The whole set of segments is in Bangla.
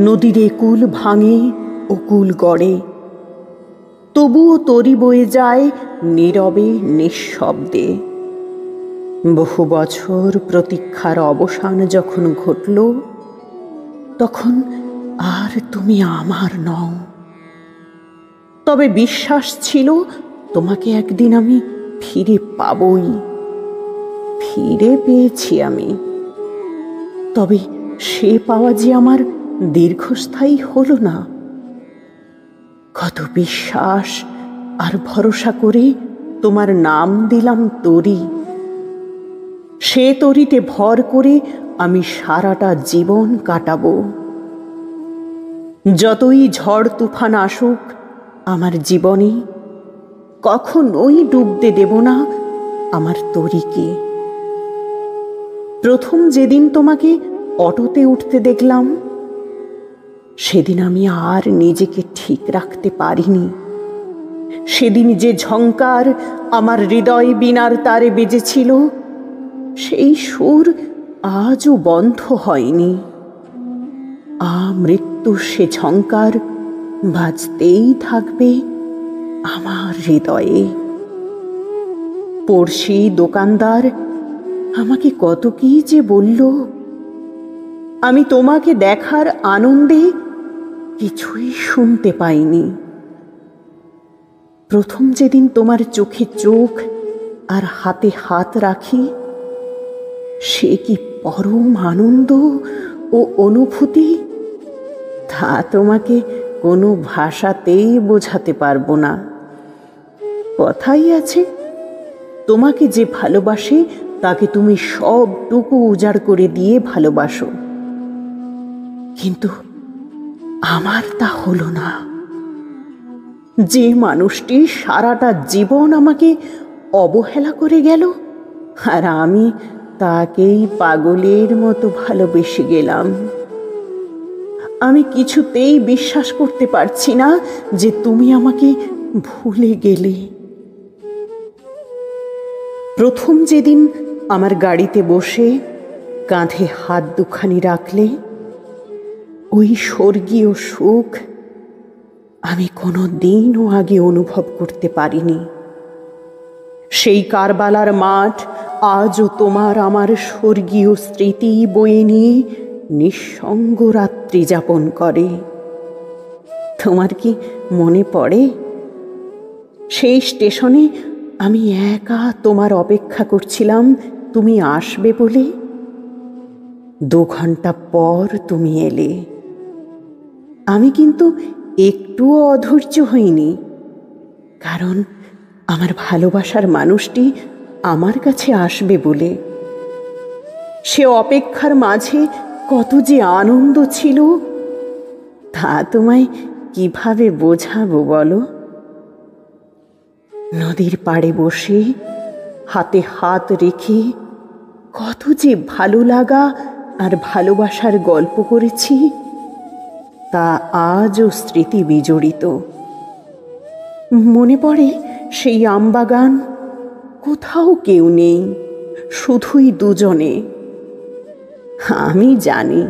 নদীর একুল ভাঙে ও কুল গড়ে, তবুও তরি বয়ে যায় নীরবে নিঃশব্দে। বহু বছর প্রতীক্ষার অবসান যখন ঘটল, তখন আর তুমি আমার নও। তবে বিশ্বাস ছিল তোমাকে একদিন আমি ফিরে পাবই। ফিরে পেয়েছি আমি, তবে সে পাওয়া যে আমার দীর্ঘস্থায়ী হলো না। কত বিশ্বাস আর ভরসা করে তোমার নাম দিলাম তরি। সে তরিতে ভর করে আমি সারাটা জীবন কাটাবো। যতই ঝড় তুফান আসুক আমার জীবনে, কখনোই ডুবতে দেব না আমার তরিকে। প্রথম যেদিন তোমাকে অটোতে উঠতে দেখলাম, সেদিন আমি আর নিজেকে ঠিক রাখতে পারিনি। সেদিন যে ঝংকার আমার হৃদয় বীণার তারে বেজেছিল, সেই সুর আজও বন্ধ হয়নি। মৃত্যুর সে ঝংকার বাজতেই থাকবে আমার হৃদয়ে। পড়শি দোকানদার আমাকে কত কি যে বলল, আমি তোমাকে দেখার আনন্দে কিছুই শুনতে পাইনি। প্রথম যেদিন তোমার চোখে চোখ আর হাতে হাত রাখি, সে কি পরম আনন্দ ও অনুভূতি, তা তোমাকে কোনো ভাষাতেই বোঝাতে পারবো না। কথাই আছে, তোমাকে যে ভালোবাসে তাকে তুমি সবটুকু উজাড় করে দিয়ে ভালোবাসো। কিন্তু আমার তা হলো না। যে মানুষটি সারাটা জীবন আমাকে অবহেলা করে গেল, আর আমি তাকেই পাগলের মতো ভালোবেসে গেলাম। আমি কিছুতেই বিশ্বাস করতে পারছি না যে তুমি আমাকে ভুলে গেলে। প্রথম যেদিন আমার গাড়িতে বসে কাঁধে হাত দুখানি রাখলে, ওই স্বর্গীয় সুখ আমি কোনো দিনও আগে অনুভব করতে পারিনি। সেই কারবালার মাঠ আজও তোমার আমার স্বর্গীয় স্মৃতি বয়ে নিয়ে নিঃসঙ্গ রাত্রি যাপন করে। তোমার কি মনে পড়ে সেই স্টেশনে আমি একা তোমার অপেক্ষা করছিলাম তুমি আসবে বলে? 2 ঘন্টা পর তুমি এলে। আমি কিন্তু একটুও অধৈর্য হইনি, কারণ আমার ভালোবাসার মানুষটি আমার কাছে আসবে বলে। সে অপেক্ষার মাঝে কত যে আনন্দ ছিল, তা তোমায় কিভাবে বোঝাবো বলো? নদীর পাড়ে বসে হাতে হাত রেখে কত যে ভালো লাগা আর ভালোবাসার গল্প করেছি, তা আজও স্মৃতি বিজড়িত। মনে পড়ে সেই আমবাগান, কোথাও কেউ নেই, শুধুই দুজনে। আমি জানি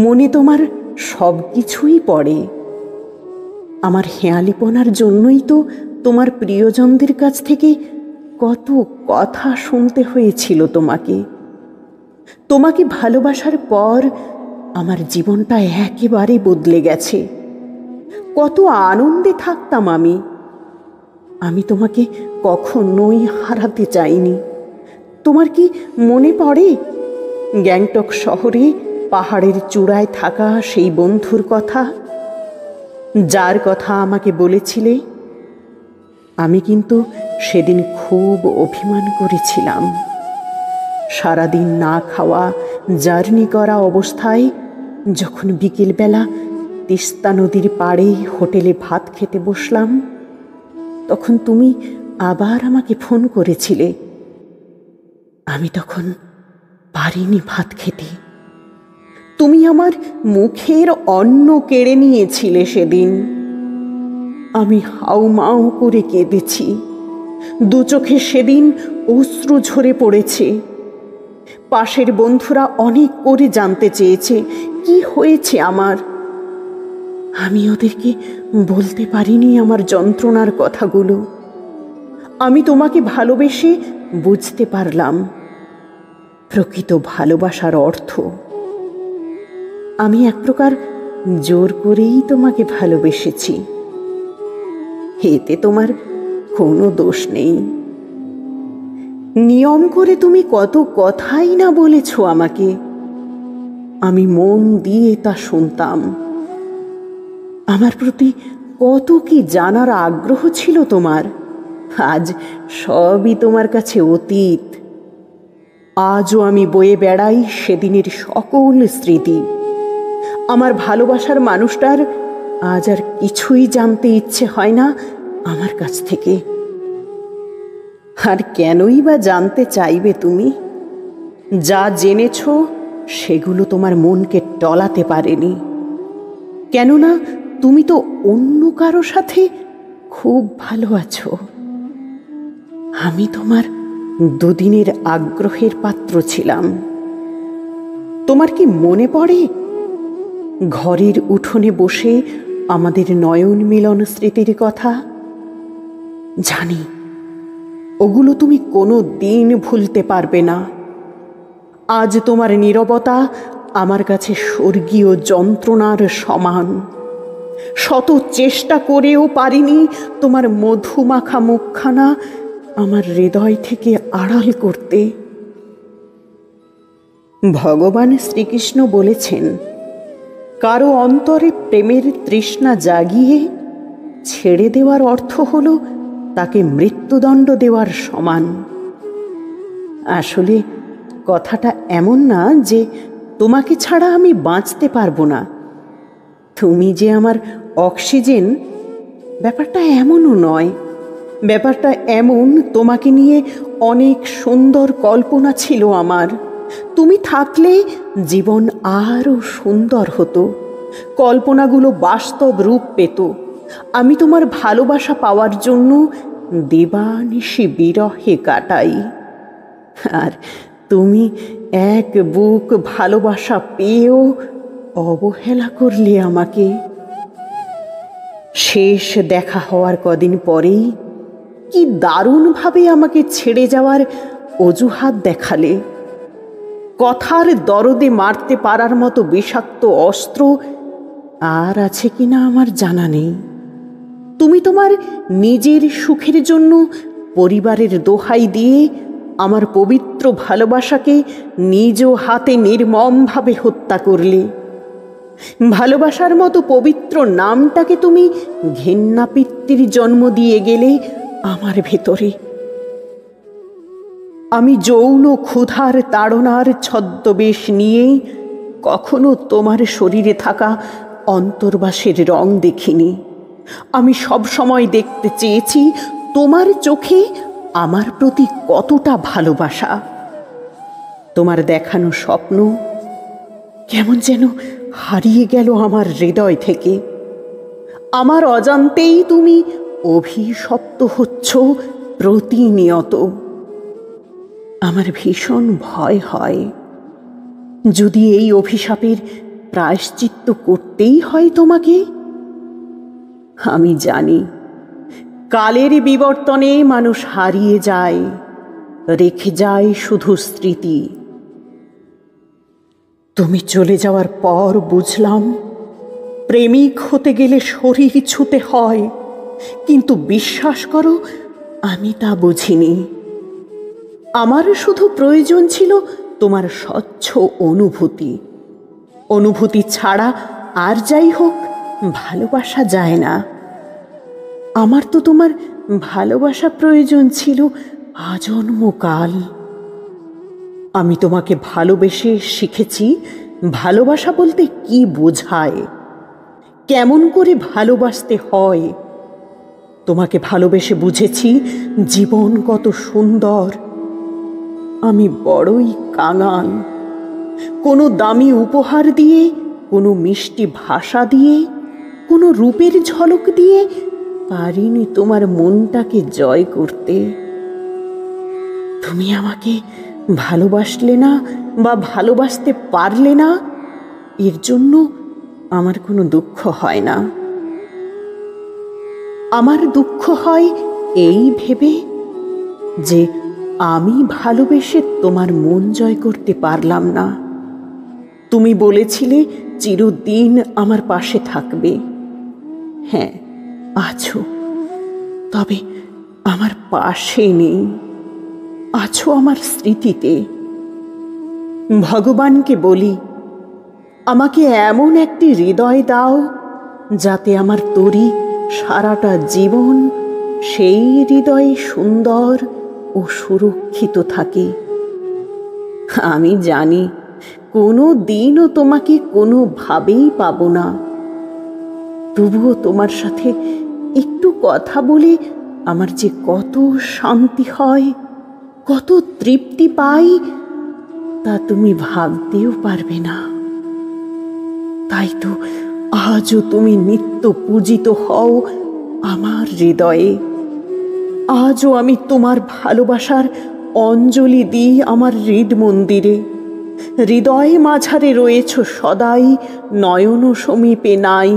মনে তোমার সব কিছুই পড়ে। আমার হেঁয়ালিপনার জন্যই তো তোমার প্রিয়জনদের কাছ থেকে কত কথা শুনতে হয়েছিল তোমাকে। তোমাকে ভালোবাসার পর আমার জীবনটা একেবারে বদলে গেছে। কত আনন্দে থাকতাম আমি। আমি তোমাকে কখনোই হারাতে চাইনি। তোমার কি মনে পড়ে গ্যাংটক শহরে পাহাড়ের চূড়ায় থাকা সেই বন্ধুর কথা, যার কথা আমাকে বলেছিলে? আমি কিন্তু সেদিন খুব অভিমান করেছিলাম। সারাদিন না খাওয়া জার্নি করা অবস্থায় যখন বিকেলবেলা তিস্তা নদীর পাড়ে হোটেলে ভাত খেতে বসলাম, তখন তুমি আবার আমাকে ফোন করেছিলে। আমি তখন পারিনি ভাত খেতে। তুমি আমার মুখের অন্ন কেড়ে নিয়েছিলে সেদিন। আমি হাউমাউ করে কেঁদেছি। 2 চোখে সেদিন অশ্রু ঝরে পড়েছে। পাশের বন্ধুরা অনেক করে জানতে চেয়েছে কি হয়েছে আমার? আমি ওদেরকে বলতে পারিনি আমার যন্ত্রণার কথাগুলো। আমি তোমাকে ভালোবেসে বুঝতে পারলাম প্রকৃত ভালোবাসার অর্থ। আমি এক প্রকার জোর করেই তোমাকে ভালোবেসেছি। এতে তোমার কোনো দোষ নেই। নিয়ম করে তুমি কত কথাই না বলেছ আমাকে, আমি মন দিয়ে তা শুনতাম। আমার প্রতি কত কি জানার আগ্রহ ছিল তোমার, আজ সবই তোমার কাছে অতীত। আজও আমি বয়ে বেড়াই সেদিনের সকল স্মৃতি। আমার ভালোবাসার মানুষটার আজ আর কিছুই জানতে ইচ্ছে হয় না আমার কাছ থেকে। আর কেনই বা জানতে চাইবে তুমি? যা জেনেছ সেগুলো তোমার মনকে টলাতে পারেনি। কেননা তুমি তো অন্য কারো সাথে খুব ভালো আছো। আমি তোমার দুদিনের আগ্রহের পাত্র ছিলাম। তোমার কি মনে পড়ে ঘরের উঠোনে বসে আমাদের নয়ন মিলন স্মৃতির কথা? জানি ওগুলো তুমি কোনো দিন ভুলতে পারবে না। আজ তোমার নীরবতা আমার কাছে স্বর্গীয় যন্ত্রণার সমান। শত চেষ্টা করেও পারিনি তোমার মধুমাখা মুখখানা আমার হৃদয় থেকে আড়াল করতে। ভগবান শ্রীকৃষ্ণ বলেছেন, কারো অন্তরে প্রেমের তৃষ্ণা জাগিয়ে ছেড়ে দেওয়ার অর্থ হলো তাকে মৃত্যুদণ্ড দেওয়ার সমান। আসলে কথাটা এমন না যে তোমাকে ছাড়া আমি বাঁচতে পারবো না, তুমি যে আমার অক্সিজেন, ব্যাপারটা এমনও নয়। ব্যাপারটা এমন, তোমাকে নিয়ে অনেক সুন্দর কল্পনা ছিল আমার। তুমি থাকলে জীবন আরও সুন্দর হতো, কল্পনাগুলো বাস্তব রূপ পেত। আমি তোমার ভালোবাসা পাওয়ার জন্য দিবানিশি বিরহে কাটাই, আর তুমি এক বুক ভালোবাসা পেয়েও অবহেলা করলে আমাকে। শেষ দেখা হওয়ার কদিন পরেই কি দারুণভাবে আমাকে ছেড়ে যাওয়ার অজুহাত দেখালে। কথার দরদে মারতে পারার মতো বিষাক্ত অস্ত্র আর আছে কিনা আমার জানা নেই। তুমি তোমার নিজের সুখের জন্য পরিবারের দোহাই দিয়ে আমার পবিত্র ভালোবাসাকে নিজ হাতে নির্মমভাবে হত্যা করলে। ভালোবাসার মতো পবিত্র নামটাকে তুমি ঘেন্নাপিত্তির জন্ম দিয়ে গেলে আমার ভেতরে। আমি যৌন ক্ষুধার তাড়নার ছদ্মবেশ নিয়েই কখনো তোমার শরীরে থাকা অন্তর্বাসের রং দেখিনি। আমি সব সময় দেখতে চেয়েছি তোমার চোখে আমার প্রতি কতটা ভালোবাসা। তোমার দেখানো স্বপ্ন কেমন যেন হারিয়ে গেল আমার হৃদয় থেকে। আমার অজান্তেই তুমি অভিশপ্ত হচ্ছ প্রতিনিয়ত। আমার ভীষণ ভয় হয়, যদি এই অভিশাপের প্রায়শ্চিত্ত করতেই হয় তোমাকে। আমি জানি কালের বিবর্তনে মানুষ হারিয়ে যায়, রেখে যায় শুধু স্মৃতি। তুমি চলে যাওয়ার পর বুঝলাম প্রেমিক হতে গেলে শরীর ছুঁতে হয়, কিন্তু বিশ্বাস করো আমি তা বুঝিনি। আমার শুধু প্রয়োজন ছিল তোমার স্বচ্ছ অনুভূতি। অনুভূতি ছাড়া আর যাই হোক ভালোবাসা যায় না। আমার তো তোমার ভালোবাসা প্রয়োজন ছিল আজন্মকাল। আমি তোমাকে ভালোবেসে শিখেছি ভালোবাসা বলতে কি বোঝায়, কেমন করে ভালোবাসতে হয়। তোমাকে ভালোবেসে বুঝেছি জীবন কত সুন্দর। আমি বড়ই কাঙাল। কোনো দামি উপহার দিয়ে, কোনো মিষ্টি ভাষা দিয়ে, কোনো রূপের ঝলক দিয়ে পারিনি তোমার মনটাকে জয় করতে। তুমি আমাকে ভালোবাসলে না বা ভালোবাসতে পারলে না, এর জন্য আমার কোনো দুঃখ হয় না। আমার দুঃখ হয় এই ভেবে যে আমি ভালোবেসে তোমার মন জয় করতে পারলাম না। তুমি বলেছিলে চিরদিন আমার পাশে থাকবে। হ্যাঁ, আছো, তবে আমার পাশে নেই, আছো আমার স্মৃতিতে। ভগবানকে বলি, আমাকে এমন একটি হৃদয় দাও যাতে আমার তরি সারাটা জীবন সেই হৃদয়ে সুন্দর ও সুরক্ষিত থাকে। আমি জানি কোনো দিনও তোমাকে কোনোভাবেই পাব না, তবুও তোমার সাথে একটু কথা বলে আমার যে কত শান্তি হয়, কত তৃপ্তি পাই, তা তুমি ভাবতেও পারবে না। তাই তো আজও তুমি নিত্য পূজিত হও আমার হৃদয়ে। আজও আমি তোমার ভালোবাসার অঞ্জলি দিই আমার হৃদ মন্দিরে। হৃদয়ে মাঝারে রয়েছ সদাই, নয়ন সমীপে নাই।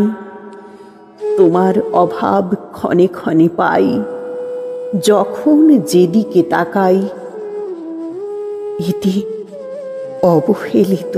তোমার অভাব ক্ষণে ক্ষণে পাই, যখন যেদিকে তাকাই। ইতি অবহেলিত।